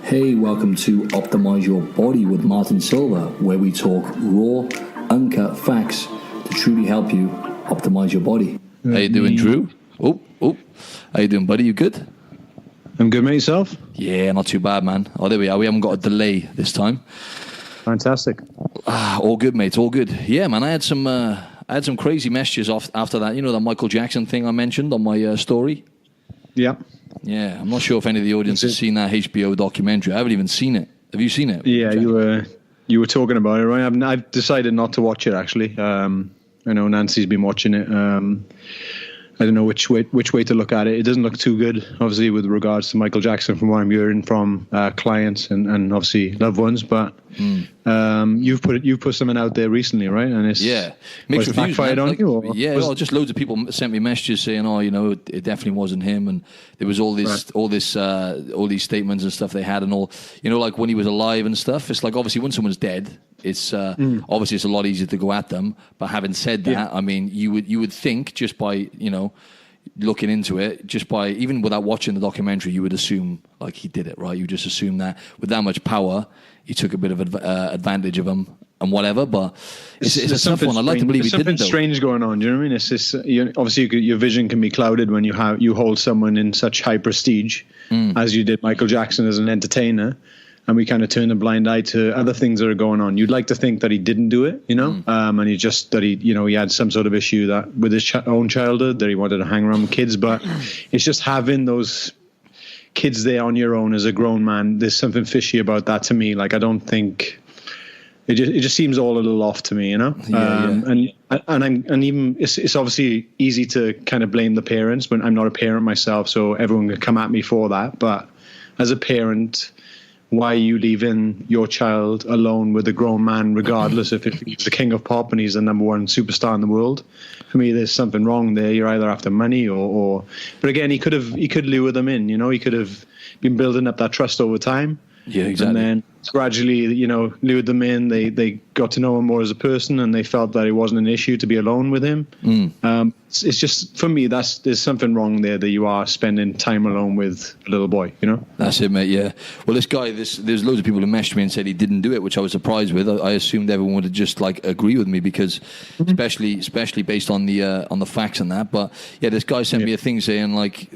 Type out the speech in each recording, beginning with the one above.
Hey, welcome to Optimize Your Body with Martin Silva, where we talk raw, uncut facts to truly help you optimize your body. How you doing, Drew? Oh, how you doing, buddy? You good? I'm good, mate. Yourself? Yeah, not too bad, man. Oh, there we are. We haven't got a delay this time. Fantastic. All good, mate. All good. Yeah, man. I had some crazy messages after that. You know, that Michael Jackson thing I mentioned on my story. Yeah. Yeah, I'm not sure if any of the audience has seen that HBO documentary. I haven't even seen it. Have you seen it? Yeah, you were talking about it, right? I've decided not to watch it, actually. I know Nancy's been watching it. I don't know which way to look at it. It doesn't look too good, obviously, with regards to Michael Jackson, from what I'm hearing from clients and obviously loved ones. But you've put something out there recently, right? And it's mixed reviews. Backfired on you? Or just loads of people sent me messages saying, "Oh, you know, it definitely wasn't him," and there was all these statements and stuff they had, and all, you know, like when he was alive and stuff. It's like, obviously when someone's dead, it's obviously it's a lot easier to go at them. But having said that, I mean, you would think, just by, you know, looking into it, just by even without watching the documentary, you would assume like he did it, right? You just assume that with that much power, he took a bit of advantage of him and whatever. But it's a tough one. I'd like to believe he didn't. There's something strange going on. Do you know what I mean? It's just, obviously your vision can be clouded when you hold someone in such high prestige as you did Michael Jackson as an entertainer. And we kind of turn a blind eye to other things that are going on. You'd like to think that he didn't do it, you know, and he had some sort of issue that with his own childhood, that he wanted to hang around with kids. But it's just having those kids there on your own as a grown man. There's something fishy about that to me. Like, I don't think it just seems all a little off to me, you know. And even it's obviously easy to kind of blame the parents, but I'm not a parent myself, so everyone can come at me for that. But as a parent, why are you leaving your child alone with a grown man, regardless if he's the king of pop and he's the number one superstar in the world? For me, there's something wrong there. You're either after money or but again, he could lure them in, you know. He could have been building up that trust over time. Yeah, exactly. And then gradually, you know, lured them in. They got to know him more as a person, and they felt that it wasn't an issue to be alone with him. It's just, for me, there's something wrong there, that you are spending time alone with a little boy, you know? That's it, mate, yeah. Well, this guy, there's loads of people who messaged me and said he didn't do it, which I was surprised with. I assumed everyone would just, like, agree with me, because especially based on the facts and that. But, yeah, this guy sent me a thing saying, like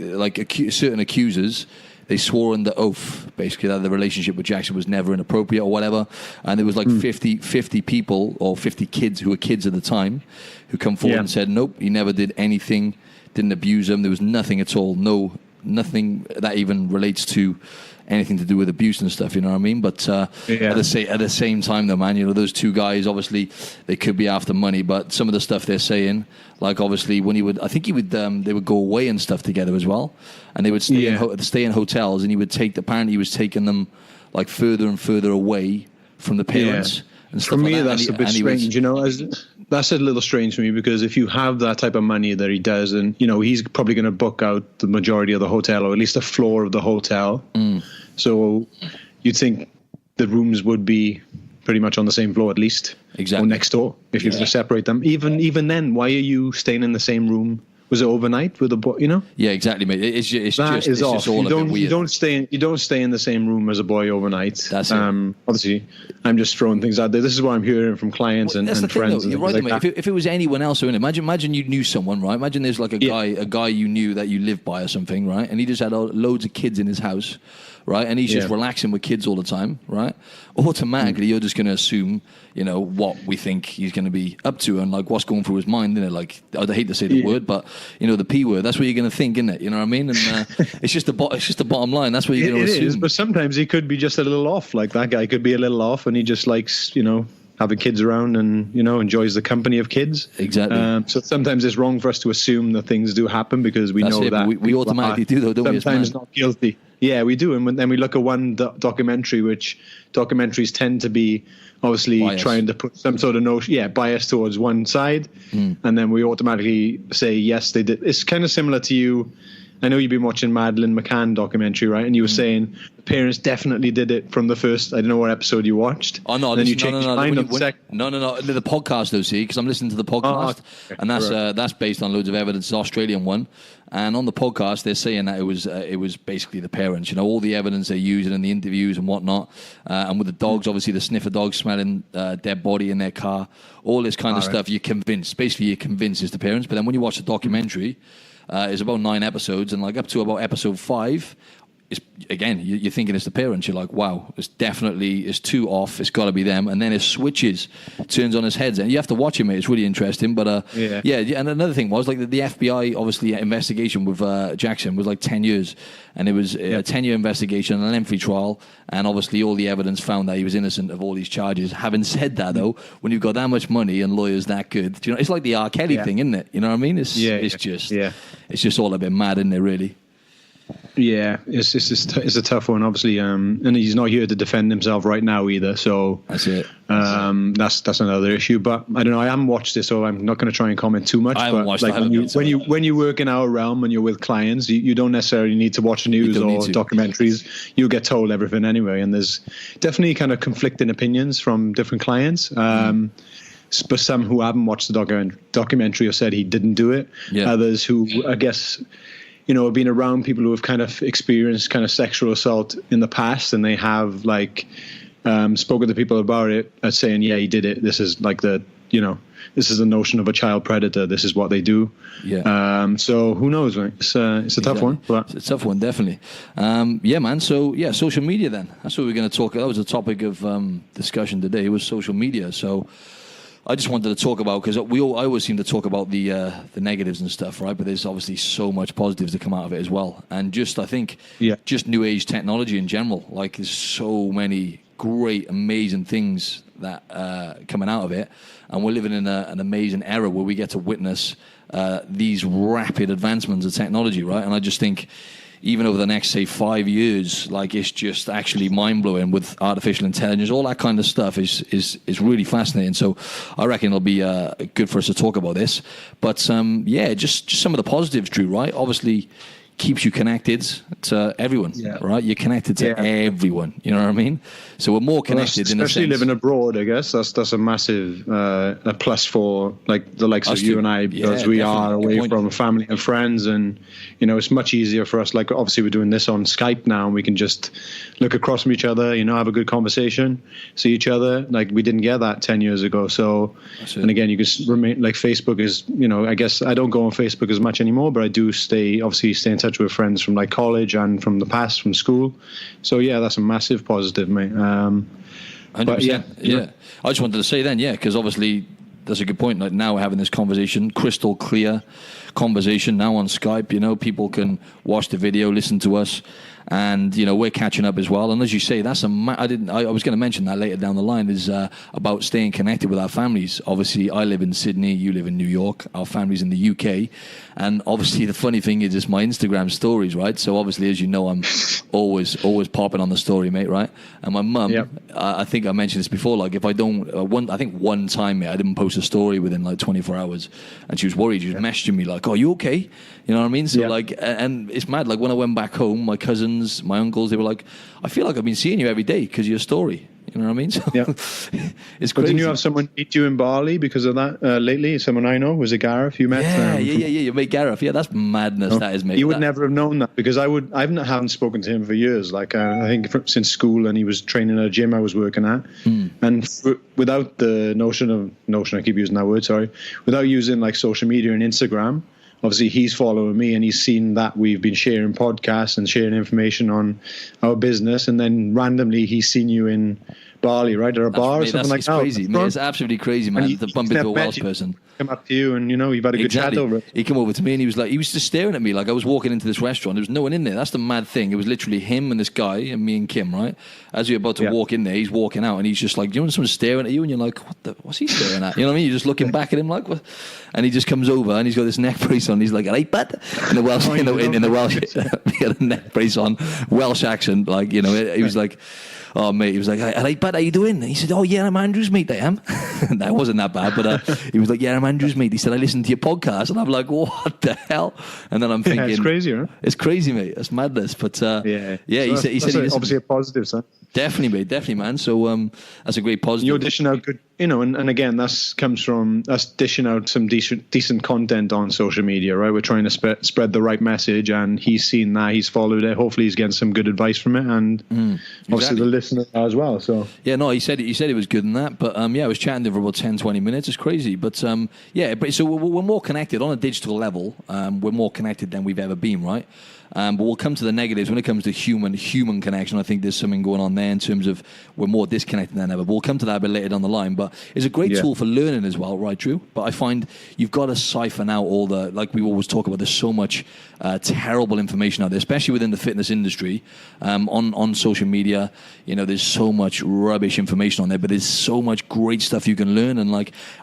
certain accusers, they swore under oath, basically, that the relationship with Jackson was never inappropriate or whatever. And there was like 50 people or 50 kids who were kids at the time who come forward and said, nope, he never did anything, didn't abuse them. There was nothing at all. Nothing that even relates to anything to do with abuse and stuff, you know what I mean? But at the same time, though, man, you know, those two guys, obviously, they could be after money, but some of the stuff they're saying, like, obviously, when they would go away and stuff together as well, and they would stay in hotels, and apparently he was taking them, like, further and further away from the parents. And stuff. For me, that's a bit strange, you know. That's a little strange for me, because if you have that type of money that he does, and, you know, he's probably going to book out the majority of the hotel, or at least a floor of the hotel. So you'd think the rooms would be pretty much on the same floor, at least, or next door, if you were to separate them. Even then, why are you staying in the same room? Was it overnight with a boy? You know? Yeah, exactly, mate. It's just all a bit weird. You don't stay in the same room as a boy overnight. That's it. Obviously, I'm just throwing things out there. This is what I'm hearing from clients and friends. You're right, mate. If it was anyone else, imagine you knew someone, right? Imagine there's like a guy you knew that you lived by or something, right? And he just had loads of kids in his house, right? And he's just relaxing with kids all the time, right? Automatically, you're just going to assume, you know, what we think he's going to be up to, and like what's going through his mind, isn't it? Like, I hate to say the word, but, you know, the P word. That's what you're going to think, isn't it? You know what I mean? And it's just the bottom line. That's what you're going to assume. It is, but sometimes he could be just a little off. Like, that guy could be a little off, and he just likes, you know, having kids around, and, you know, enjoys the company of kids. Exactly. So sometimes it's wrong for us to assume that things do happen, because we know that we automatically do, though, don't we? Sometimes not guilty. Yeah, we do. And then we look at one documentary, which documentaries tend to be obviously trying to put some sort of notion, bias towards one side. And then we automatically say, yes, they did. It's kind of similar to you. I know you've been watching Madeleine McCann documentary, right? And you were saying the parents definitely did it from the first. I don't know what episode you watched. Oh no! Then Listen, you changed your mind on the second. No. The podcast, though, see, because I'm listening to the podcast, and that's based on loads of evidence. It's an Australian one, and on the podcast they're saying that it was basically the parents. You know, all the evidence they're using in the interviews and whatnot, and with the dogs, obviously the sniffer dogs smelling dead body in their car, all this kind of stuff. You're convinced it's the parents. But then when you watch the documentary, it's about 9 episodes, and like up to about episode 5. Again, you're thinking it's the parents. You're like, wow, it's too off. It's got to be them. And then it switches, turns on his head. And you have to watch it, mate. It's really interesting. But yeah. And another thing was like the FBI, obviously, investigation with Jackson was like 10 years. And it was a 10-year investigation, an lengthy trial. And obviously, all the evidence found that he was innocent of all these charges. Having said that, though, when you've got that much money and lawyers that good, it's like the R. Kelly thing, isn't it? You know what I mean? It's just all a bit mad, isn't it, really? Yeah, it's a tough one, obviously, and he's not here to defend himself right now either. So that's it. That's another issue. But I don't know. I haven't watched it, so I'm not going to try and comment too much. I haven't watched it. When you work in our realm and you're with clients, you don't necessarily need to watch the news or documentaries. You get told everything anyway, and there's definitely kind of conflicting opinions from different clients. But some who haven't watched the documentary have said he didn't do it. Yeah. Others who, I guess, have been around people who have kind of experienced kind of sexual assault in the past, and they have like spoken to people about it, saying, yeah, he did it. This is like this is the notion of a child predator. This is what they do. Yeah. So who knows, right? It's a tough one. But. It's a tough one, definitely. Yeah, man. So yeah, social media then. That's what we're going to talk. That was a topic of discussion today, was social media. So I just wanted to talk about, because I always seem to talk about the negatives and stuff, right? But there's obviously so much positives that come out of it as well. And just, I think, just new age technology in general. Like, there's so many great, amazing things that coming out of it. And we're living in an amazing era where we get to witness these rapid advancements of technology, right? And I just think, even over the next, say, 5 years, like, it's just actually mind-blowing with artificial intelligence. All that kind of stuff is really fascinating. So I reckon it'll be good for us to talk about this. But, just some of the positives, Drew, right? Obviously, keeps you connected to everyone, right? You're connected to everyone, you know what I mean? So we're more connected in a sense. Especially living abroad, I guess. That's a massive a plus for like the likes of you and I, because we are away from family and friends, and it's much easier for us. Like, obviously we're doing this on Skype now, and we can just look across from each other, have a good conversation, see each other. Like, we didn't get that 10 years ago. So, and again, you can remain, like, Facebook is, I guess I don't go on Facebook as much anymore, but I do stay in touch with friends from like college and from the past, from school. So yeah, that's a massive positive, mate. 100%. Yeah. I just wanted to say then, because obviously that's a good point. Like, now we're having this conversation, crystal clear conversation now on Skype. People can watch the video, listen to us, and we're catching up as well. And as you say, that's I was going to mention that later down the line, is about staying connected with our families. Obviously, I live in Sydney, you live in New York, our family's in the UK, and obviously the funny thing is my Instagram stories, right? So obviously, as you know, I'm always popping on the story, mate, right? And my mum, I think I mentioned this before, like, if I don't, I think one time, mate, I didn't post a story within like 24 hours, and she was worried. She was messaging me like, "Oh, you okay?" You know what I mean? So like, and it's mad. Like, when I went back home, my cousins, my uncles, they were like, "I feel like I've been seeing you every day because of your story." You know what I mean? So it's crazy. But didn't you have someone meet you in Bali because of that lately? Someone I know, was it Gareth? You met? Yeah. You met Gareth. Yeah, that's madness. That is, mate. You would never have known that, because I haven't spoken to him for years. Like, I think since school, and he was training at a gym I was working at, and without the notion, I keep using that word. Sorry, without using like social media and Instagram. Obviously, he's following me, and he's seen that we've been sharing podcasts and sharing information on our business, and then randomly he's seen you in Bali, right, or a bar or something like that. It's crazy, mate. It's absolutely crazy, man. To bump into a Welsh person. Come up to you, and you've had a good chat over it. He came over to me, and he was just staring at me like I was walking into this restaurant. There was no one in there. That's the mad thing. It was literally him and this guy and me and Kim, right? As we were about to walk in there, he's walking out, and he's just like, when someone's staring at you, and you're like, what's he staring at? You know what I mean? You're just looking back at him like, what? And he just comes over, and he's got this neck brace on. He's like, "Hey, bud," in the Welsh, in the Welsh, he had a neck brace on, Welsh accent, like, he was like, Oh, mate, he was like, "Hey, bud, how you doing?" And he said, "Oh, yeah, I'm Andrew's mate, I am." No, it wasn't that bad, but he was like, "Yeah, I'm Andrew's mate." He said, "I listened to your podcast," and I'm like, "What the hell?" And then I'm thinking, it's crazy, right? It's crazy, mate. That's madness. But yeah. he So said obviously a positive, son. Definitely, mate. Definitely, man. So that's a great positive. You're dishing out good, and again, that comes from us dishing out some decent content on social media, right? We're trying to spread the right message, and he's seen that, he's followed it. Hopefully, he's getting some good advice from it, and obviously the listener as well. So yeah, no, he said it was good in that, but I was chatting to him for about 10-20 minutes. It's crazy, but so we're more connected on a digital level. We're more connected than we've ever been, right? But we'll come to the negatives when it comes to human connection. I think there's something going on there in terms of we're more disconnected than ever. But we'll come to that a bit later down the line. But it's a great tool for learning as well, right, Drew? But I find you've got to siphon out all the, like we always talk about, there's so much terrible information out there, especially within the fitness industry, on social media. There's so much rubbish information on there, but there's so much great stuff you can learn. And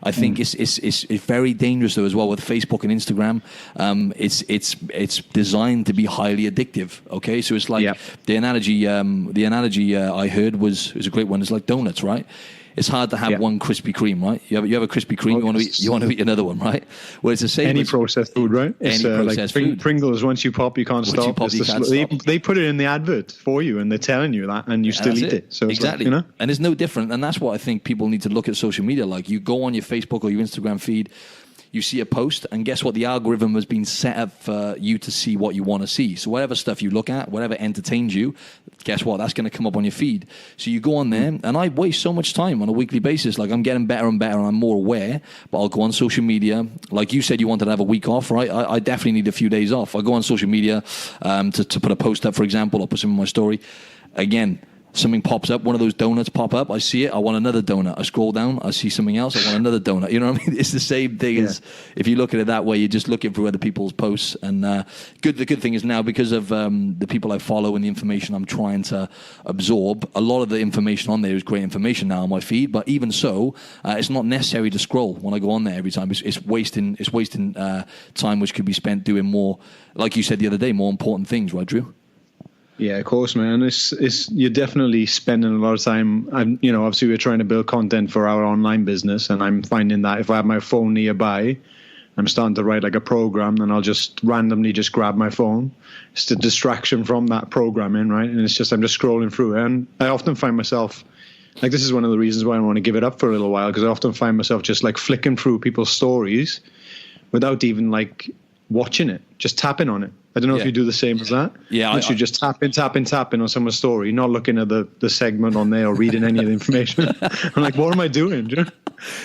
I think it's very dangerous though as well with Facebook and Instagram. It's designed to be highly addictive. Okay, so it's like the analogy I heard was a great one. It's like donuts, right? It's hard to have one Krispy Kreme, right? You have a Krispy Kreme, you want to eat another one, right? Well, it's the same. Any processed food, right? It's processed food. Pringles. Once you pop, you can't stop. They put it in the advert for you, and they're telling you that, and you still eat it. So exactly, and it's no different. And that's what I think people need to look at social media like. You go on your Facebook or your Instagram feed. You see a post, and guess what? The algorithm has been set up for you to see what you want to see. So whatever stuff you look at, whatever entertains you, guess what? That's going to come up on your feed. So you go on there, and I waste so much time on a weekly basis. Like, I'm getting better and better, and I'm more aware. But I'll go on social media. Like you said, you wanted to have a week off, right? I definitely need a few days off. I go on social media to put a post up, for example, or put something in my story. Again, something pops up, one of those donuts pop up, I see it, I want another donut. I scroll down, I see something else, I want another donut. You know what I mean? It's the same thing as if you look at it that way, you're just looking through other people's posts. And the good thing is now, because of the people I follow and the information I'm trying to absorb, a lot of the information on there is great information now on my feed. But even so, it's not necessary to scroll when I go on there every time. It's wasting time which could be spent doing more, like you said the other day, more important things, right, Drew? Yeah, of course, man. It's you're definitely spending a lot of time. Obviously we're trying to build content for our online business, and I'm finding that if I have my phone nearby, I'm starting to write like a program, and I'll just randomly just grab my phone. It's a distraction from that programming, right? And it's just I'm just scrolling through it, and I often find myself like, this is one of the reasons why I want to give it up for a little while, because I often find myself just like flicking through people's stories without even like watching it, just tapping on it. I don't know if you do the same as that. Yeah, you just tapping on someone's story, not looking at the segment on there or reading any of the information. I'm like, what am I doing? Yeah,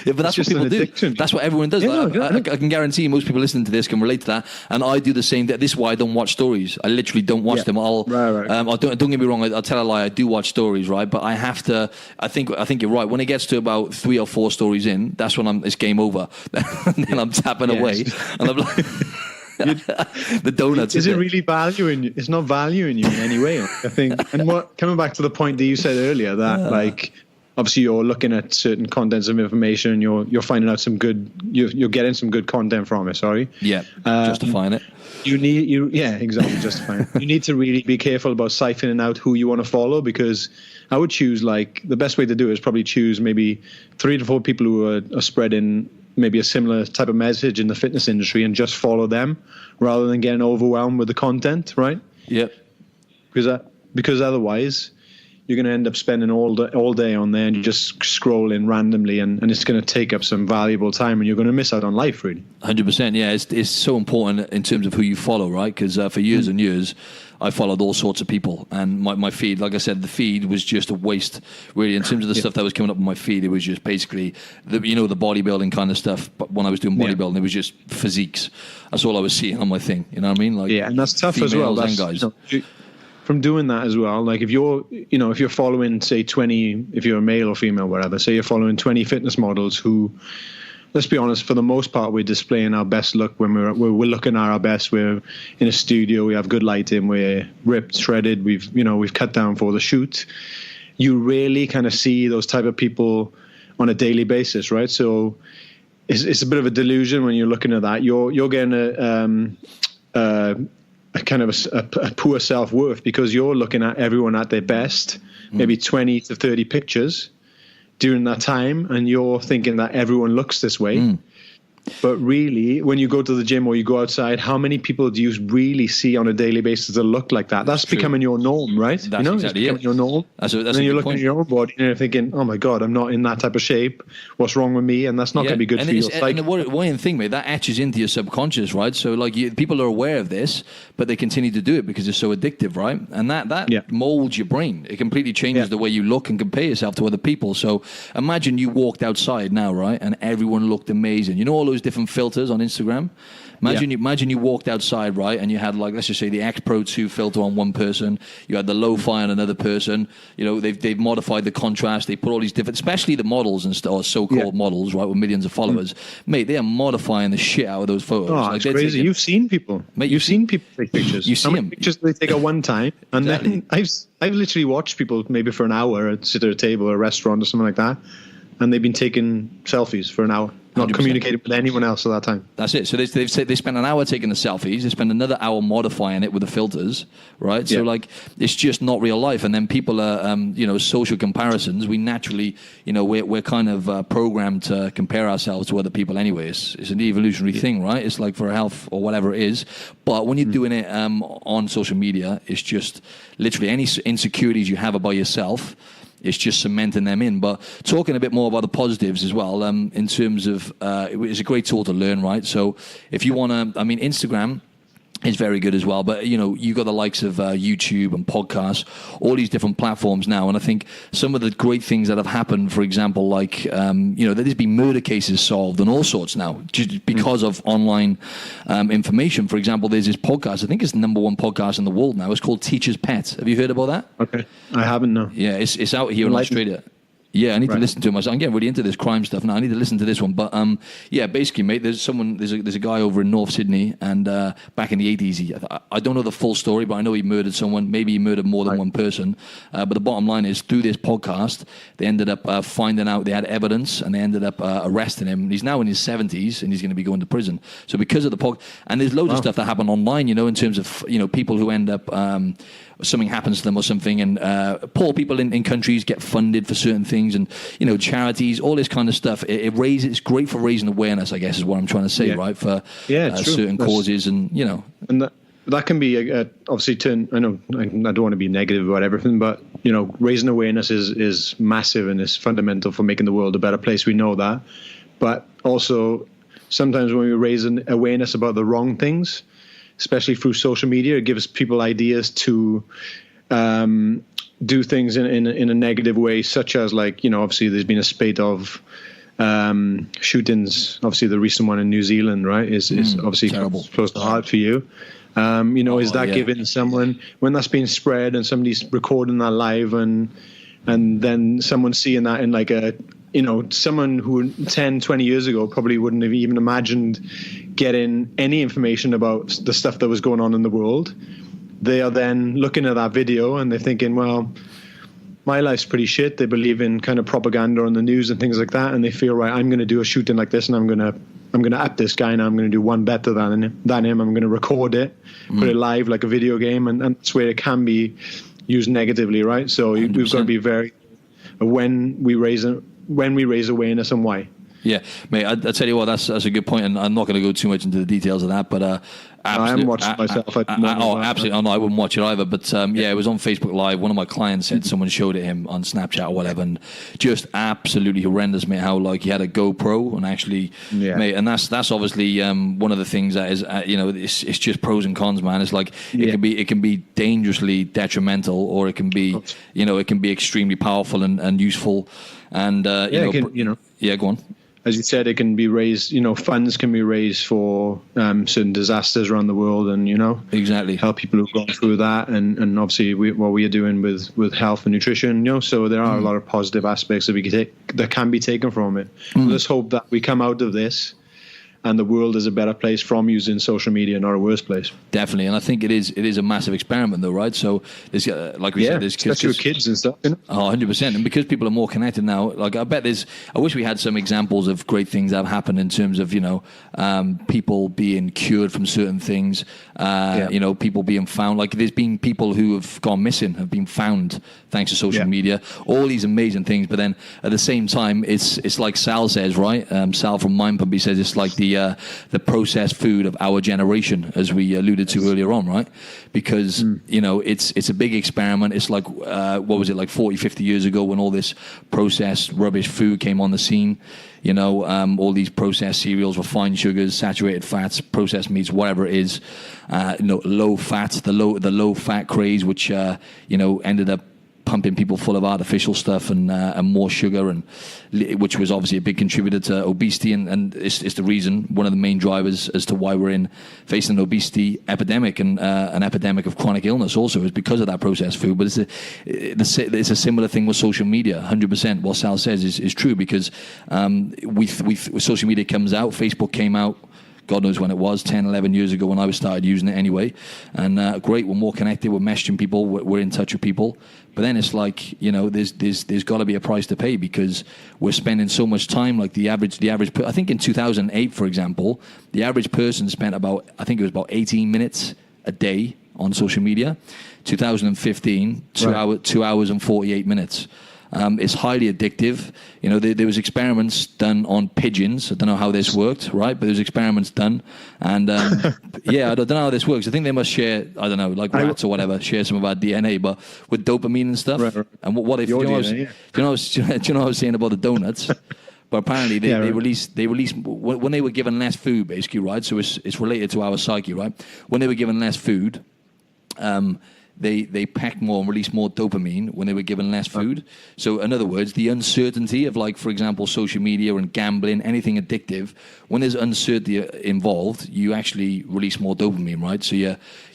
but that's what people do. That's what everyone does. I can guarantee most people listening to this can relate to that. And I do the same. This is why I don't watch stories. I literally don't watch them. Right. Don't get me wrong. I'll tell a lie. I do watch stories, right? But I have to. I think you're right. When it gets to about 3 or 4 stories in, that's when it's game over. And then I'm tapping away, and I'm like. The donuts. Is it really valuing you? It's not valuing you in any way, I think. And coming back to the point that you said earlier, that like obviously you're looking at certain contents of information, and you're finding out some good. You're getting some good content from it. Sorry. Yeah. Justifying it. Exactly, justifying it. You need to really be careful about siphoning out who you want to follow, because I would choose, like, the best way to do it is probably choose maybe 3 to 4 people who are spreading maybe a similar type of message in the fitness industry, and just follow them rather than getting overwhelmed with the content, right? Yep. Because otherwise you're going to end up spending all day on there, and you just scrolling randomly, and it's going to take up some valuable time, and you're going to miss out on life, really. 100%. Yeah, it's so important in terms of who you follow, right? Because for years and years, I followed all sorts of people, and my feed, like I said, the feed was just a waste, really. In terms of the stuff that was coming up on my feed, it was just basically the bodybuilding kind of stuff. But when I was doing bodybuilding, it was just physiques. That's all I was seeing on my thing. You know what I mean? Like, and that's tough as well. And guys. From doing that as well, like if you're following, say, 20, if you're a male or female, whatever, say you're following 20 fitness models who, let's be honest, for the most part, we're displaying our best look when we're looking at our best. We're in a studio, we have good lighting, we're ripped, shredded, we've cut down for the shoot. You rarely kind of see those type of people on a daily basis, right? So it's a bit of a delusion when you're looking at that. You're getting a kind of a poor self-worth, because you're looking at everyone at their best, maybe 20 to 30 pictures during that time, and you're thinking that everyone looks this way. But really, when you go to the gym or you go outside, how many people do you really see on a daily basis that look like that? That's becoming your norm, right? That's exactly it's becoming your norm. That's and then you're looking at your own body and you're thinking, oh my God, I'm not in that type of shape. What's wrong with me? And that's not going to be good for your psyche. And the worrying thing, mate, that etches into your subconscious, right? So like people are aware of this, but they continue to do it because it's so addictive, right? And that molds your brain. It completely changes the way you look and compare yourself to other people. So imagine you walked outside now, right? And everyone looked amazing. You know all those different filters on Instagram? Imagine you walked outside, right, and you had, like, let's just say the X Pro 2 filter on one person, you had the lo-fi on another person. You know, they've modified the contrast, they put all these different, especially the models and or so-called models, right, with millions of followers. Mate, they are modifying the shit out of those photos. Oh, it's crazy. You've seen people. Mate, you've seen people take pictures. You see them. Pictures they take at one time, and then I've literally watched people maybe for an hour sit at a table or a restaurant or something like that, and they've been taking selfies for an hour. Not 100%. Communicating with anyone else at that time. That's it. So they've said they spent an hour taking the selfies. They spend another hour modifying it with the filters, right? So like, it's just not real life. And then people are, social comparisons. We naturally, we're kind of programmed to compare ourselves to other people anyway. It's an evolutionary thing, right? It's like for health or whatever it is. But when you're doing it on social media, it's just literally any insecurities you have about yourself, it's just cementing them in. But talking a bit more about the positives as well, in terms of, it's a great tool to learn, right? So if you want to, Instagram is very good as well. But, you got the likes of YouTube and podcasts, all these different platforms now. And I think some of the great things that have happened, for example, like, there's been murder cases solved and all sorts now, just because of online information. For example, there's this podcast, I think it's the #1 podcast in the world now. It's called Teacher's Pet. Have you heard about that? Okay. I haven't, no. Yeah, it's out here in Australia. Yeah, I need to listen to him. I'm getting really into this crime stuff now. I need to listen to this one. But basically, mate, there's a guy over in North Sydney, and back in the 80s, I don't know the full story, but I know he murdered someone. Maybe he murdered more than one person. But the bottom line is, through this podcast, they ended up finding out they had evidence, and they ended up arresting him. He's now in his 70s, and he's going to be going to prison. So because of the podcast, and there's loads of stuff that happened online, in terms of people who end up. Something happens to them or something, and poor people in countries get funded for certain things, and charities, all this kind of stuff. It's great for raising awareness, I guess, is what I'm trying to say, right? For certain causes, and and that can be obviously I know I don't want to be negative about everything, but raising awareness is massive and is fundamental for making the world a better place. We know that, but also sometimes when we raise an awareness about the wrong things, especially through social media, it gives people ideas to do things in a negative way, such as, like, obviously there's been a spate of shootings. Obviously the recent one in New Zealand, right, is obviously terrible, close to heart for you. Is that giving someone, when that's being spread and somebody's recording that live, and then someone seeing that in like a, someone who 10, 20 years ago probably wouldn't have even imagined getting any information about the stuff that was going on in the world. They are then looking at that video and they're thinking, well, my life's pretty shit. They believe in kind of propaganda on the news and things like that, and they feel, right, I'm going to do a shooting like this, and I'm going to up this guy, and I'm going to do one better than him. I'm going to record it, put it live like a video game, and that's where it can be used negatively, right? So we've got to be very when we raise awareness and why. Yeah, mate, I tell you what, that's a good point, and I'm not going to go too much into the details of that, but I haven't watched it myself. Absolutely. No, I wouldn't watch it either. But it was on Facebook Live. One of my clients said someone showed it him on Snapchat or whatever, and just absolutely horrendous, mate. How, like, he had a GoPro and actually, mate, and that's obviously one of the things that is, it's just pros and cons, man. It's like it can be dangerously detrimental, or it can be, it can be extremely powerful and useful, and go on. As you said, it can be raised, funds can be raised for certain disasters around the world, and, exactly help people who've gone through that. And obviously what we are doing with health and nutrition, so there are a lot of positive aspects that that can be taken from it. Let's hope that we come out of this and the world is a better place from using social media, not a worse place. Definitely, and I think it is a massive experiment, though, right? So, there's, like we said, there's especially with kids and stuff. You know? Oh, 100%. And because people are more connected now, like I wish we had some examples of great things that have happened in terms of, people being cured from certain things, people being found. Like there's been people who have gone missing, have been found thanks to social media, all these amazing things. But then at the same time, it's like Sal says, right? Sal from Mind Pump, he says it's like the processed food of our generation, as we alluded to earlier on, right? Because, it's a big experiment. It's like, what was it, like 40, 50 years ago when all this processed rubbish food came on the scene? All these processed cereals, refined sugars, saturated fats, processed meats, whatever it is, low fat, the low fat craze, which, ended up pumping people full of artificial stuff and more sugar, and which was obviously a big contributor to obesity, and it's the reason, one of the main drivers as to why we're facing an obesity epidemic and an epidemic of chronic illness also is because of that processed food. But it's a similar thing with social media. 100% what Sal says is true, because social media comes out, Facebook came out, God knows when it was, 10, 11 years ago when I started using it anyway. And great, we're more connected, we're messaging people, we're in touch with people. But then it's like, there's got to be a price to pay, because we're spending so much time. Like the average, I think in 2008, for example, the average person spent about 18 minutes a day on social media. 2015, 2 hours and 48 minutes. It's highly addictive. There was experiments done on pigeons. I don't know how this worked, right? But there's experiments done, and I don't know how this works. I think they must share, I don't know, like rats or whatever, share some of our DNA, but with dopamine and stuff. Right. And what if do you know what I was saying about the donuts? But apparently they released when they were given less food, basically, right? So it's related to our psyche, right? When they were given less food, they packed more and released more dopamine when they were given less food. So in other words, the uncertainty of, like, for example, social media and gambling, anything addictive, when there's uncertainty involved, you actually release more dopamine, right? So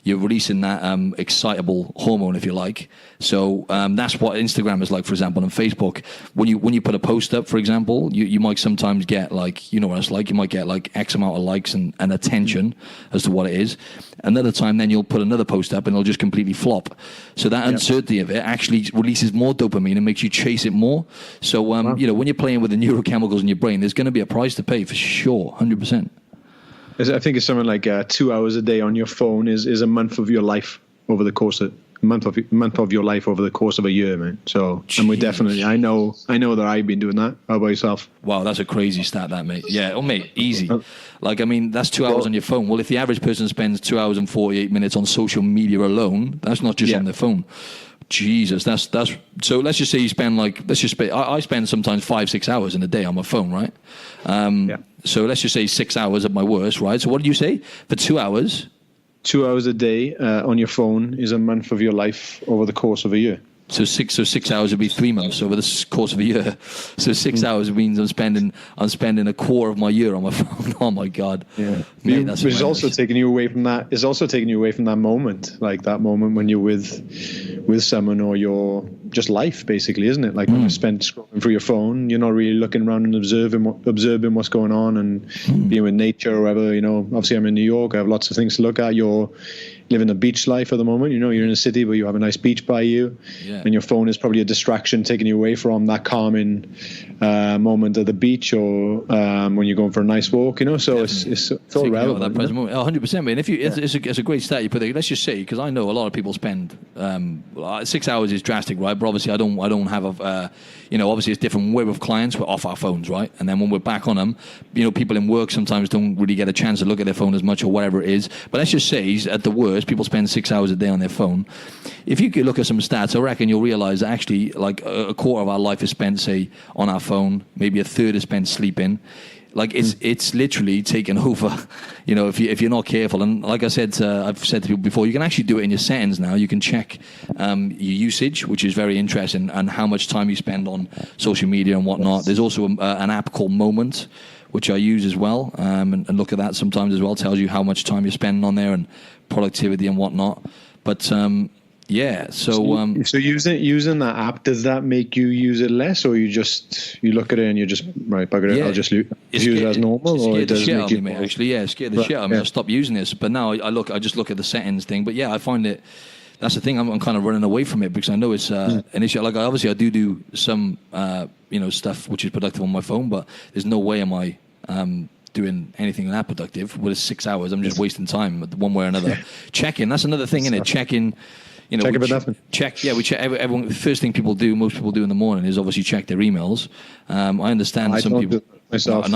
you're releasing that excitable hormone, if you like. So that's what Instagram is like, for example, and Facebook. When you put a post up, for example, you might sometimes get, like, what it's like, you might get like X amount of likes and attention as to what it is. Another time, then you'll put another post up and it'll just completely flop. So that uncertainty of it actually releases more dopamine and makes you chase it more. So, when you're playing with the neurochemicals in your brain, there's going to be a price to pay for sure, 100%. I think it's something like 2 hours a day on your phone is a month of your life over the course of month of your life over the course of a year, man. So, and we definitely, I know that I've been doing that. How about yourself? Wow, that's a crazy stat, that, mate. Yeah, mate, easy. Like, I mean, that's 2 hours on your phone. Well, if the average person spends 2 hours and 48 minutes on social media alone, that's not just on their phone. Jesus, that's so. Let's just say you spend I spend sometimes 5-6 hours in a day on my phone, right? So let's just say 6 hours at my worst, right? So what did you say for 2 hours? 2 hours a day on your phone is a month of your life over the course of a year. So 6 hours would be 3 months over the course of a year. So 6 hours means I'm spending a quarter of my year on my phone. Oh my God! Yeah, mate, which is also taking you away from that. It's also taking you away from that moment, like that moment when you're with someone, or your just life, basically, isn't it? Like when you spend scrolling through your phone, you're not really looking around and observing what's going on and being with nature or whatever. Obviously I'm in New York. I have lots of things to look at. You're living a beach life at the moment. You're in a city where you have a nice beach by you, and your phone is probably a distraction taking you away from that calming moment at the beach, or when you're going for a nice walk. So it's all relevant. That present moment. 100%, man. If you, it's a great stat you put there. Let's just say, because I know a lot of people spend 6 hours is drastic, right? But obviously I don't have obviously it's different. We're with clients, we're off our phones, right? And then when we're back on them, people in work sometimes don't really get a chance to look at their phone as much or whatever it is. But let's just say, at the worst, people spend 6 hours a day on their phone. If you could look at some stats, I reckon you'll realize that actually, like, a quarter of our life is spent, say, on our phone. Maybe a third is spent sleeping. Like, it's literally taken over, if you're not careful. And like I said, I've said to people before, you can actually do it in your settings now. You can check your usage, which is very interesting, and how much time you spend on social media and whatnot. There's also an app called Moment, which I use as well, and look at that sometimes as well. Tells you how much time you're spending on there and productivity and whatnot. But Yeah. So So using that app, does that make you use it less, or you look at it and you just right, bugger it, I'll just use it as normal, or it does make you mate, actually, yeah, it scared the shit out of me. I stopped using this, but now I just look at the settings thing. But yeah, I find it. That's the thing. I'm kind of running away from it because I know it's an issue. Like obviously, I do some stuff which is productive on my phone, but there's no way am I doing anything that productive. With 6 hours, I'm just wasting time one way or another. Checking. That's another thing, isn't it? Checking. Check. Yeah, we check. Everyone. The first thing most people do in the morning is obviously check their emails. I understand some people. Myself.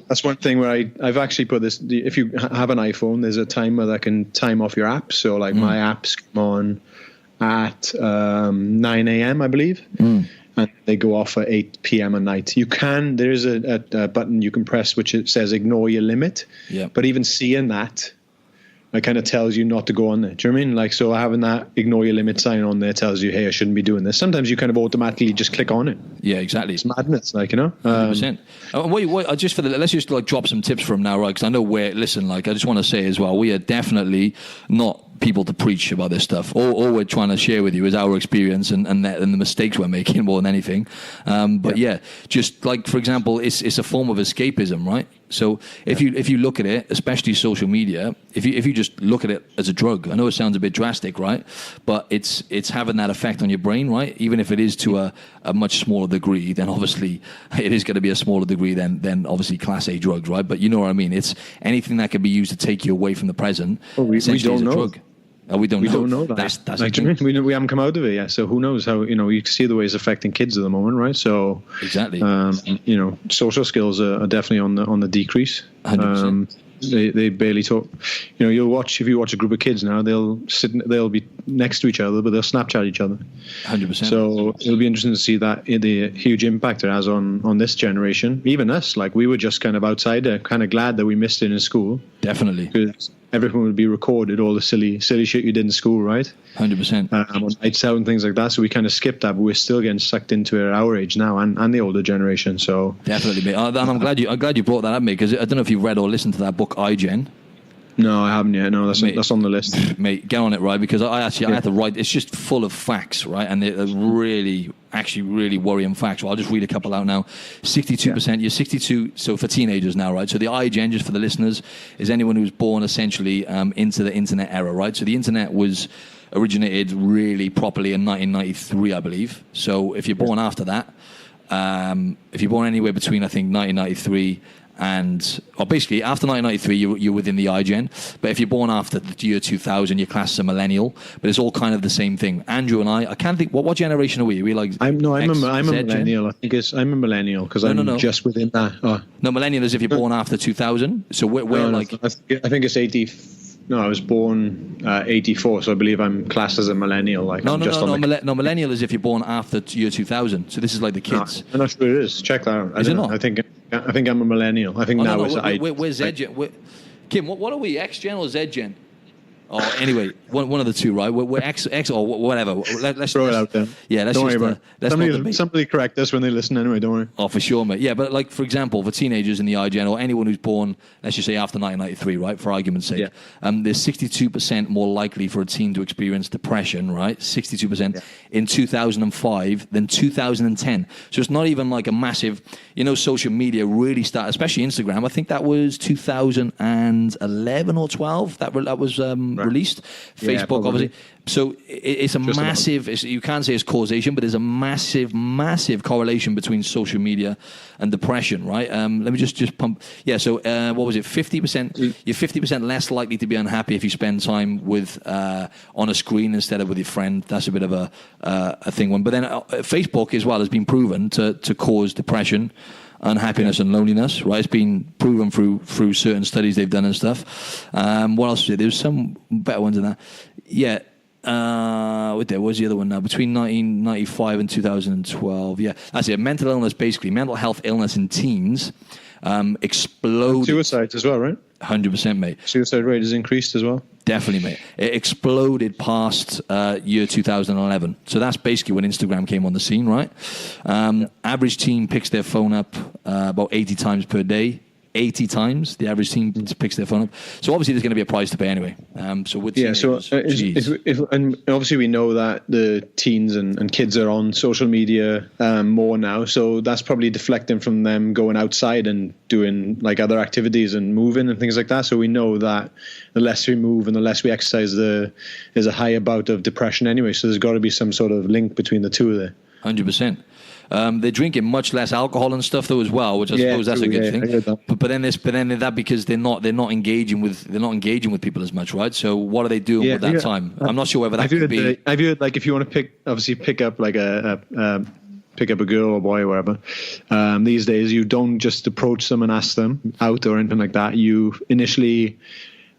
That's one thing where I've actually put this. If you have an iPhone, there's a timer that can time off your apps. So like my apps come on at 9 a.m. I believe, and they go off at 8 p.m. at night. There's a button you can press which it says ignore your limit. Yeah. But even seeing that, it kind of tells you not to go on there. Do you know what I mean? Like, so having that ignore your limit sign on there tells you, hey, I shouldn't be doing this. Sometimes you kind of automatically just click on it. Yeah, exactly. It's madness, like, 100%. Let's just like drop some tips from now, right? Because I know I just want to say as well, we are definitely not people to preach about this stuff. All we're trying to share with you is our experience and the mistakes we're making more than anything. Just like, for example, it's a form of escapism, right? So if you look at it, especially social media, if you just look at it as a drug, I know it sounds a bit drastic, right? But it's having that effect on your brain, right? Even if it is to a much smaller degree, then obviously it is going to be a smaller degree than obviously class A drugs, right? But you know what I mean? It's anything that can be used to take you away from the present. We don't know. Drug. We don't know that. That's like, we haven't come out of it yet, so who knows how, you see the way it's affecting kids at the moment, right? So exactly, social skills are definitely on the decrease. 100%. They barely talk. If you watch a group of kids now, they'll be next to each other, but they'll Snapchat each other. 100%. So it'll be interesting to see that the huge impact it has on this generation. Even us, like we were just kind of outsider, kind of glad that we missed it in school. Definitely, because everything would be recorded, all the silly shit you did in school, right? 100%. On nights out and things like that. So we kind of skipped that, but we're still getting sucked into it at our age now and the older generation. So definitely, mate. And I'm glad you brought that up, mate, because I don't know if you've read or listened to that book, iGen. No, I haven't yet. No, that's on the list. Mate, get on it, right? Because I had to write. It's just full of facts, right? And they're really worrying facts. Well, I'll just read a couple out now. 62%. You're 62. So for teenagers now, right? So the iGen, just for the listeners, is anyone who's born essentially into the internet era, right? So the internet was originated really properly in 1993, I believe. So if you're born after that, if you're born anywhere between, I think, 1993 basically after 1993 you're within the iGen, but if you're born after the year 2000 you're classed as a millennial. But it's all kind of the same thing. Andrew and I can't think what generation are we? Are we like I'm a millennial. I think I'm a millennial because I'm just within that. No, millennial is if you're born after 2000. So we're like I think it's 80. No, I was born 84, so I believe I'm classed as a millennial. Like millennial is if you're born after year 2000. So this is like the kids. I'm not sure it is. Check that out. Is it not? I think I'm a millennial. I think now it's we're Z-Gen. Kim, what are we? X-Gen or Z-Gen? Oh, anyway, one of the two, right? We're X or whatever. Let's throw it out there. Yeah, let's don't worry about it. Somebody correct us when they listen anyway, don't worry. Oh, for sure, mate. Yeah, but like, for example, for teenagers in the iGen or anyone who's born, let's just say after 1993, right, for argument's sake, there's 62% more likely for a teen to experience depression, right? 62% in 2005 than 2010. So it's not even like a massive, social media really started, especially Instagram. I think that was 2011 or 12. That was released. Facebook, obviously. So it's a massive, you can't say it's causation, but there's a massive, massive correlation between social media and depression, right? Let me just pump. Yeah, so what was it? 50%, you're 50% less likely to be unhappy if you spend time with on a screen instead of with your friend. That's a bit of a thing one. But then Facebook as well has been proven to cause depression, unhappiness and loneliness, right? It's been proven through certain studies they've done and stuff. What else was it? There's some better ones than that. Yeah. What's the other one now? Between 1995 and 2012. Yeah, that's it. Mental illness, basically. Mental health illness in teens exploded. Suicides as well, right? 100%, mate. Suicide rate has increased as well. Definitely, mate. It exploded past year 2011. So that's basically when Instagram came on the scene, right? Average teen picks their phone up about 80 times per day. 80 times. The average teen picks their phone up. So obviously there's going to be a price to pay anyway. So with teenagers, and obviously we know that the teens and kids are on social media more now. So that's probably deflecting from them going outside and doing like other activities and moving and things like that. So we know that the less we move and the less we exercise, there's a higher bout of depression anyway. So there's got to be some sort of link between the two there. 100%. They're drinking much less alcohol and stuff though as well, which I suppose that's a good thing. But then that because they're not engaging with people as much, right? So what are they doing with that time? I'm not sure whether that could be. I've heard like if you want to pick up like pick up a girl or boy or whatever, these days you don't just approach them and ask them out or anything like that. You initially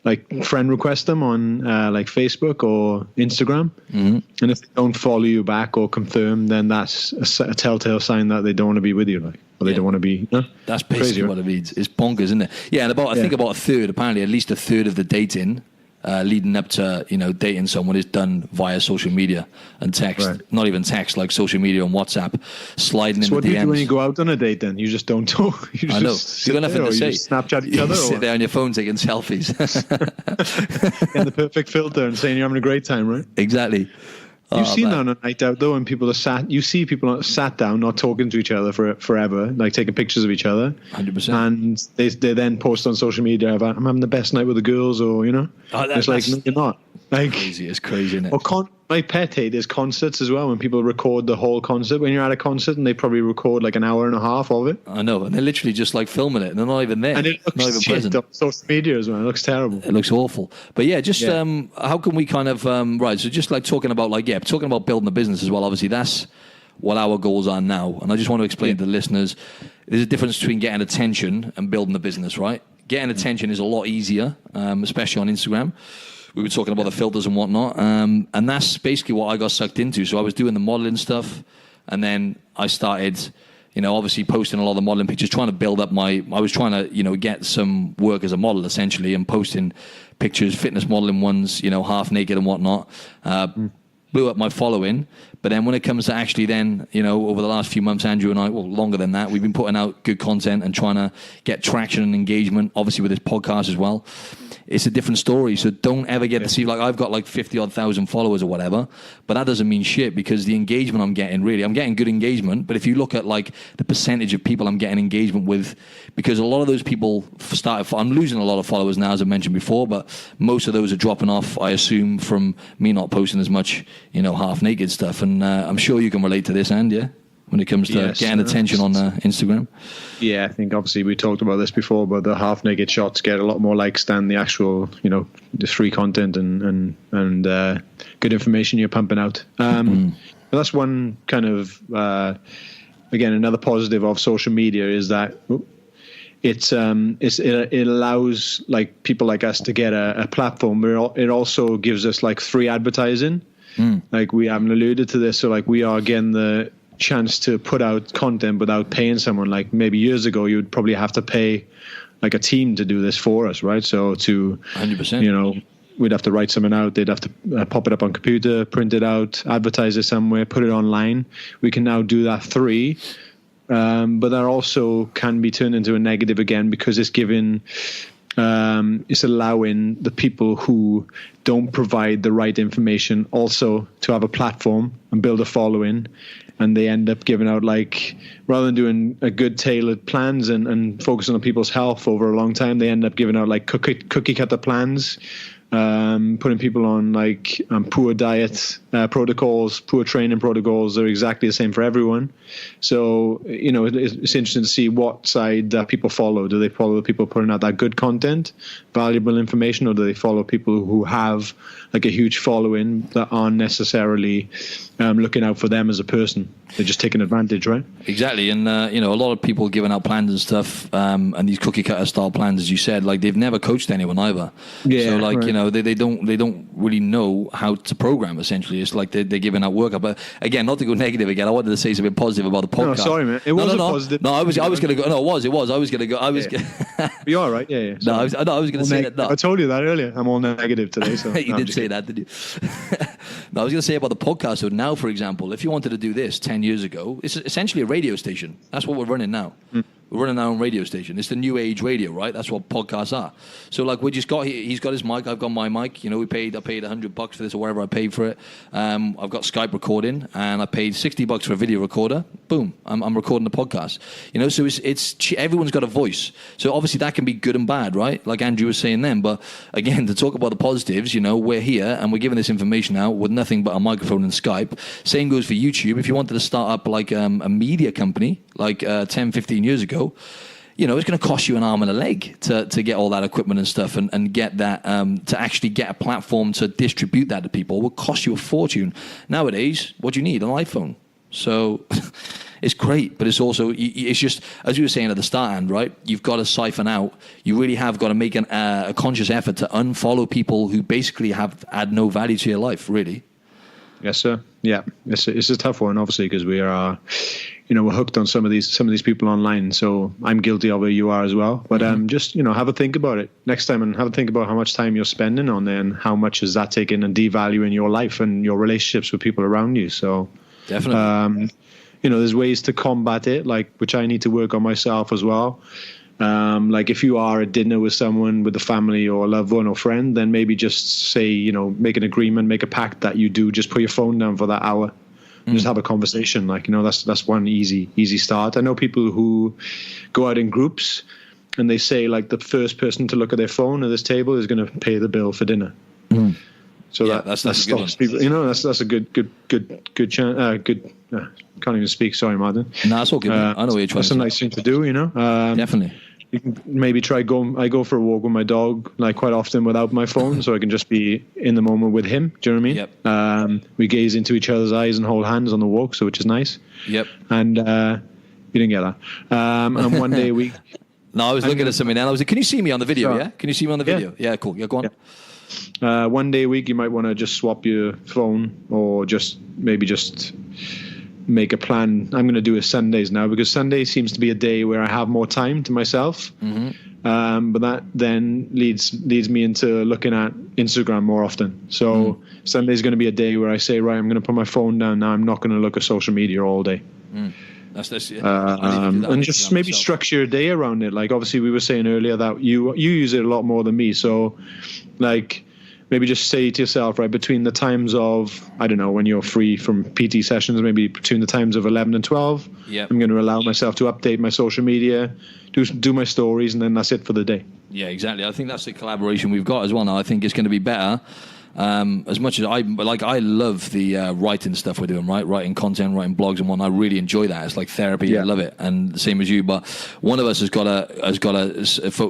like friend request them on like Facebook or Instagram, and if they don't follow you back or confirm, then that's a telltale sign that they don't want to be with you, like, or they don't want to be. That's basically crazy, what it means. It's bonkers, isn't it? Yeah, and I think about a third, apparently at least a third of the dating leading up to dating someone is done via social media and text. Right. Not even text, like social media and WhatsApp, sliding in the DMs. What do you do when you go out on a date then? You just don't talk. You I know. You got nothing to say. You Snapchat each other. Sit there on your phone taking selfies. And the perfect filter and saying you're having a great time, right? Exactly. You've seen that on a night out though, when people are you see people sat down, not talking to each other for forever, like taking pictures of each other. 100%. And they then post on social media about, I'm having the best night with the girls, or, it's like, no, you're not. Like, crazy. It's crazy, isn't it? Or my pet hate is concerts as well, when people record the whole concert. When you're at a concert and they probably record like an hour and a half of it. I know, and they're literally just like filming it, and they're not even there. And it looks not even present on social media as well. It looks terrible. It looks awful. But yeah, just how can we kind of right? So just like talking about building a business as well. Obviously, that's what our goals are now. And I just want to explain to the listeners, there's a difference between getting attention and building a business, right? Getting attention is a lot easier, especially on Instagram. We were talking about the filters and whatnot. And that's basically what I got sucked into. So I was doing the modeling stuff, and then I started, obviously posting a lot of the modeling pictures, trying to build up I was trying to, get some work as a model essentially, and posting pictures, fitness modeling ones, half naked and whatnot. Blew up my following. But then when it comes to actually then, over the last few months, Andrew and I, well, longer than that, we've been putting out good content and trying to get traction and engagement, obviously with this podcast as well. It's a different story. So don't ever get deceived. Like I've got like 50,000 followers or whatever, but that doesn't mean shit, because the engagement I'm getting good engagement. But if you look at like the percentage of people I'm getting engagement with, because a lot of those people I'm losing a lot of followers now, as I mentioned before, but most of those are dropping off, I assume, from me not posting as much, half naked stuff. And I'm sure you can relate to this, and when it comes to getting attention on Instagram. Yeah, I think obviously we talked about this before, but the half naked shots get a lot more likes than the actual, the free content and good information you're pumping out. But that's one kind of, again, another positive of social media is that it allows like people like us to get a platform, but it also gives us like free advertising. Like we haven't alluded to this, so like we are getting the chance to put out content without paying someone. Like maybe years ago, you would probably have to pay like a team to do this for us, right? So 100%, we'd have to write something out. They'd have to pop it up on computer, print it out, advertise it somewhere, put it online. We can now do that free. But that also can be turned into a negative again, because it's allowing the people who don't provide the right information also to have a platform and build a following. And they end up giving out, like, rather than doing a good tailored plans and focusing on people's health over a long time, they end up giving out like cookie cutter plans, putting people on like poor diet protocols, poor training protocols. They're exactly the same for everyone. So, it's interesting to see what side that people follow. Do they follow the people putting out that good content, valuable information, or do they follow people who have like a huge following that aren't necessarily looking out for them as a person? They're just taking advantage, right? Exactly. And, a lot of people giving out plans and stuff, and these cookie cutter style plans, as you said, like they've never coached anyone either. Yeah, so like, right. They don't really know how to program, essentially. It's like they're giving out workout. But again, not to go negative again, I wanted to say something positive about the podcast. No, sorry, man. It was positive. No, I was going to go. No, it was. I was going to go. You are right. Yeah. No, I was going to say that. No. I told you that earlier. I'm all negative today. So you did say that, didn't you? No, I was going to say about the podcast. So now, for example, if you wanted to do this 10 years ago, it's essentially a radio station. That's what we're running now. We're running our own radio station. It's the new age radio, right? That's what podcasts are. So like he's got his mic, I've got my mic. I paid $100 for this or whatever I paid for it. I've got Skype recording, and I paid $60 for a video recorder. Boom, I'm recording the podcast. So it's everyone's got a voice. So obviously that can be good and bad, right? Like Andrew was saying then. But again, to talk about the positives, we're here and we're giving this information out with nothing but a microphone and Skype. Same goes for YouTube. If you wanted to start up like a media company like 10, 15 years ago, it's going to cost you an arm and a leg to get all that equipment and stuff and get that to actually get a platform to distribute that to people. It will cost you a fortune. Nowadays, what do you need? An iPhone. So it's great, but it's also, it's just, as you were saying at the start, and right, you've got to siphon out. You really have got to make a conscious effort to unfollow people who basically have add no value to your life, really. Yes, sir. Yeah, it's a tough one, obviously, because we are, we're hooked on some of these people online. So I'm guilty of it. You are as well. But just have a think about it next time, and have a think about how much time you're spending on there, and how much is that taking and devaluing your life and your relationships with people around you. So definitely, there's ways to combat it, like which I need to work on myself as well. Like if you are at dinner with someone, with a family or a loved one or friend, then maybe just say, make an agreement, make a pact that you do just put your phone down for that hour and just have a conversation. Like, that's one easy start. I know people who go out in groups and they say like the first person to look at their phone at this table is going to pay the bill for dinner. So yeah, that's that stops people. That's a good chance. Can't even speak. Sorry, Martin. No, that's all good. I know what you're trying to say. That's a nice thing to do, Definitely. You can maybe try I go for a walk with my dog, like quite often without my phone, so I can just be in the moment with him. Do you know what I mean? Yep. We gaze into each other's eyes and hold hands on the walk, so which is nice. Yep. And you didn't get that. And one day we. No, I was looking at something, and I was like, "Can you see me on the video? Sure. Yeah, can you see me on the video? Yeah, cool. Yeah, go on." Yeah. One day a week, you might want to just swap your phone, or just make a plan. I'm going to do it Sundays now, because Sunday seems to be a day where I have more time to myself. But that then leads me into looking at Instagram more often. So Sunday's going to be a day where I say, right, I'm going to put my phone down now. I'm not going to look at social media all day. That's and just maybe structure your day around it. Like obviously we were saying earlier that you use it a lot more than me. So like maybe just say to yourself, right, between the times of, I don't know, when you're free from PT sessions, maybe between the times of 11 and 12, I'm going to allow myself to update my social media, do my stories, and then that's it for the day. Yeah, exactly. I think that's the collaboration we've got as well now. I think it's going to be better. As much as I love the writing stuff we're doing, right? Writing content, writing blogs and whatnot. I really enjoy that. It's like therapy. I love it, and the same as you. But one of us has got to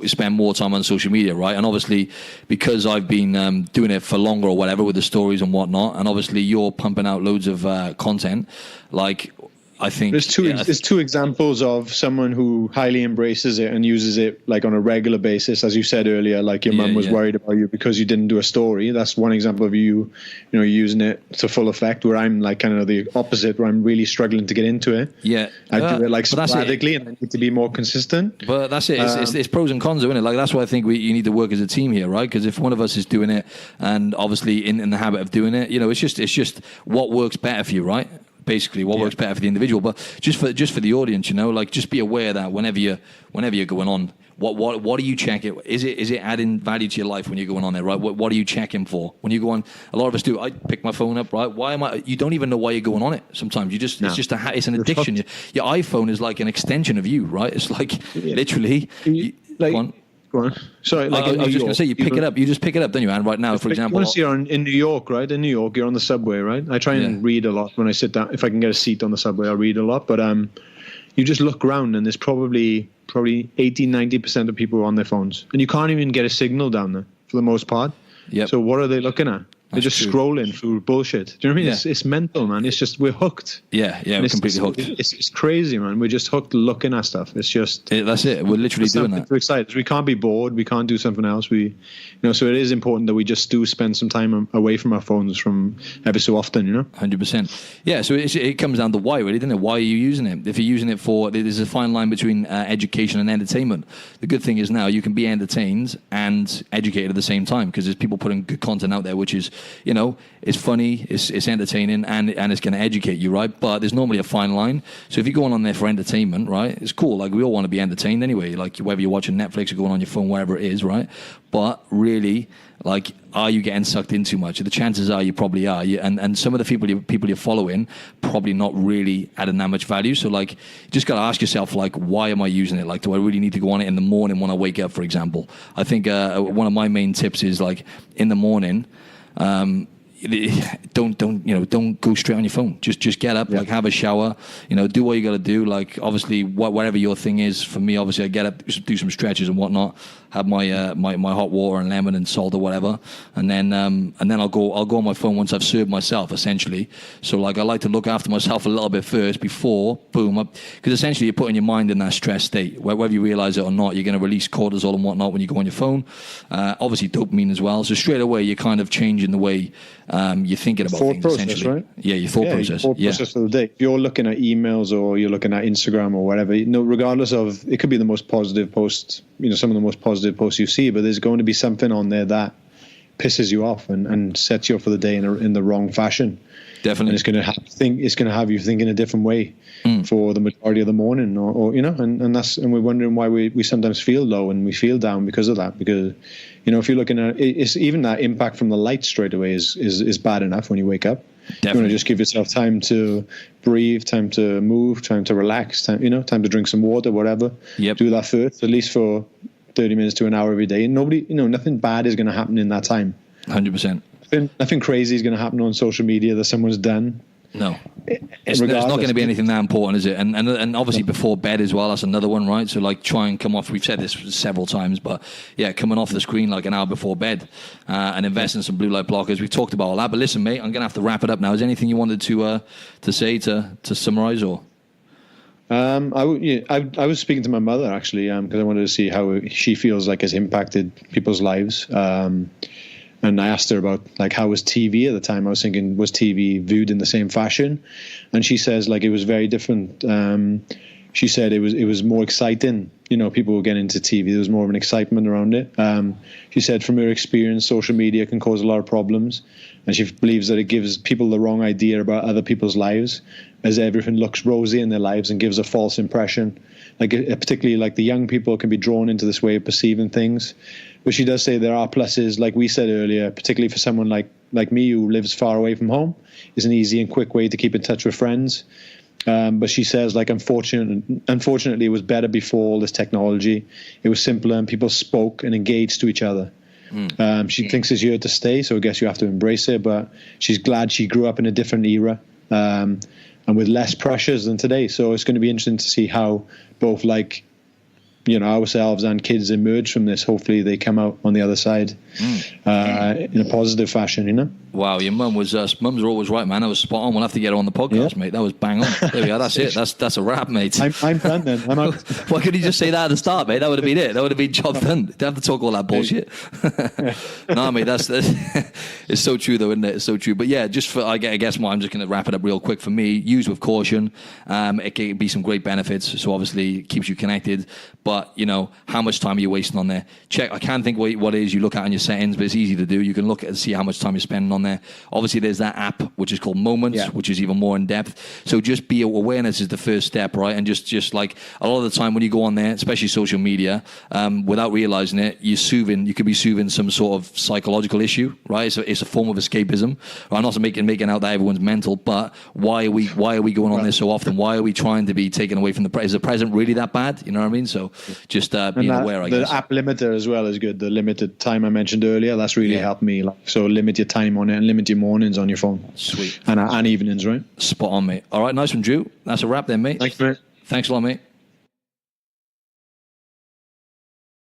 spend more time on social media, right? And obviously, because I've been doing it for longer or whatever with the stories and whatnot, and obviously you're pumping out loads of content, like. I think there's two examples of someone who highly embraces it and uses it like on a regular basis. As you said earlier, like your mum was worried about you because you didn't do a story. That's one example of you using it to full effect, where I'm like kind of the opposite, where I'm really struggling to get into it. Yeah. I do it like sporadically and I need to be more consistent. But that's it. It's pros and cons, isn't it? Like that's why I think you need to work as a team here, right? Because if one of us is doing it and obviously in the habit of doing it, it's just what works better for you, right? Basically what works better for the individual, but just for the audience, like just be aware that whenever you're going on, what are you checking? Is it adding value to your life when you're going on there, right? What are you checking for when you go on? A lot of us do. I pick my phone up, right? Why am I? You don't even know why you're going on it. Sometimes you just it's just it's an addiction. Your iPhone is like an extension of you, right? It's like literally. Go on. Go on. Sorry, like I was just going to say, you pick it up. You just pick it up, don't you? And right now, for example, once you're in New York, right? In New York, you're on the subway, right? I try and read a lot when I sit down. If I can get a seat on the subway, I'll read a lot. But you just look around, and there's probably 80-90% of people on their phones, and you can't even get a signal down there for the most part. Yep. So what are they looking at? They're just scrolling through bullshit. Do you know what I mean? Yeah. It's mental, man. It's just, we're hooked. Yeah, we're completely hooked. It's crazy, man. We're just hooked looking at stuff. It's just... that's it. We're literally doing that. We're excited. We can't be bored. We can't do something else. So it is important that we just do spend some time away from our phones from every so often, 100%. Yeah, so it comes down to why, really, doesn't it? Why are you using it? If you're using it for... There's a fine line between education and entertainment. The good thing is now you can be entertained and educated at the same time, because there's people putting good content out there, which is you know, it's funny, it's entertaining, and it's going to educate you, right? But there's normally a fine line. So if you're going on there for entertainment, right, it's cool. Like, we all want to be entertained anyway, like whether you're watching Netflix or going on your phone, wherever it is, right? But really, like, are you getting sucked in too much? The chances are you probably are. And some of the people you're following probably not really adding that much value. So, like, you just got to ask yourself, like, why am I using it? Like, do I really need to go on it in the morning when I wake up, for example? I think one of my main tips is, like, in the morning, don't go straight on your phone. Just get up, like, have a shower, do what you got to do. Like, obviously, whatever your thing is. For me, obviously, I get up, do some stretches and whatnot, have my my hot water and lemon and salt or whatever, and then I'll go on my phone once I've served myself, essentially. So, like, I like to look after myself a little bit first before because essentially you're putting your mind in that stress state. Whether you realize it or not, you're going to release cortisol and whatnot when you go on your phone. Obviously, dopamine as well. So straight away, you're kind of changing the way you're thinking about things, process, essentially. Right? Yeah, your thought process. Your thought process for the day. If you're looking at emails or you're looking at Instagram or whatever, regardless of, it could be the most positive post, some of the most positive posts you see, but there's going to be something on there that pisses you off and sets you up for the day in the wrong fashion. Definitely. And it's going to have you think in a different way for the majority of the morning, or and we're wondering why we sometimes feel low and we feel down because of that. Because if you're looking at it's even that impact from the light straight away is bad enough when you wake up. Definitely. You want to just give yourself time to breathe, time to move, time to relax, time to drink some water, whatever. Yep. Do that first, at least for 30 minutes to an hour every day. And nothing bad is going to happen in that time. 100%. Nothing crazy is going to happen on social media that someone's done. No, there's not going to be anything that important, is it? And obviously before bed as well, that's another one, right? So, like, try and come off, we've said this several times, but yeah, coming off the screen like an hour before bed and invest in some blue light blockers. We've talked about all that, but listen, mate, I'm going to have to wrap it up now. Is there anything you wanted to say to summarize, or? I was speaking to my mother, actually, because I wanted to see how she feels like has impacted people's lives. And I asked her about, like, how was TV at the time? I was thinking, was TV viewed in the same fashion? And she says, like, it was very different. She said it was more exciting. People were getting into TV. There was more of an excitement around it. She said from her experience, social media can cause a lot of problems. And she believes that it gives people the wrong idea about other people's lives, as everything looks rosy in their lives and gives a false impression. Like, particularly, like, the young people can be drawn into this way of perceiving things. But she does say there are pluses, like we said earlier, particularly for someone like me who lives far away from home. Is an easy and quick way to keep in touch with friends. But she says, like, unfortunately, it was better before all this technology. It was simpler and people spoke and engaged to each other. She thinks it's here to stay, so I guess you have to embrace it. But she's glad she grew up in a different era and with less pressures than today. So it's going to be interesting to see how both, like, ourselves and kids emerge from this. Hopefully they come out on the other side in a positive fashion, Wow, your mum's are always right, man. That was spot on. We'll have to get her on the podcast, mate. That was bang on. There we are. That's it. That's a wrap, mate. I'm done then. I'm out. Why couldn't you just say that at the start, mate? That would have been it. That would have been job done. Don't have to talk all that bullshit. No, mate, that's it's so true, though, isn't it? It's so true. But yeah, I guess I'm just going to wrap it up real quick for me. Use with caution. It can be some great benefits. So obviously it keeps you connected. But, how much time are you wasting on there? Check. I can't think what it is you look at in your settings, but it's easy to do. You can look at and see how much time you're spending on there. Obviously, there's that app which is called Moments, which is even more in depth. So just be awareness is the first step, right? And just like a lot of the time when you go on there, especially social media, without realizing it, you could be soothing some sort of psychological issue, right? So it's a form of escapism. I'm not making out that everyone's mental, but why are we going on there so often? Why are we trying to be taken away from the present? Is the present really that bad? You know what I mean? So just being aware, I guess. The app limiter as well is good. The limited time I mentioned earlier, that's really helped me. So limit your time on it and limit your mornings on your phone. Sweet. And evenings, right? Spot on, mate. All right, nice one, Drew. That's a wrap then, mate. Thanks, mate. Thanks a lot, mate.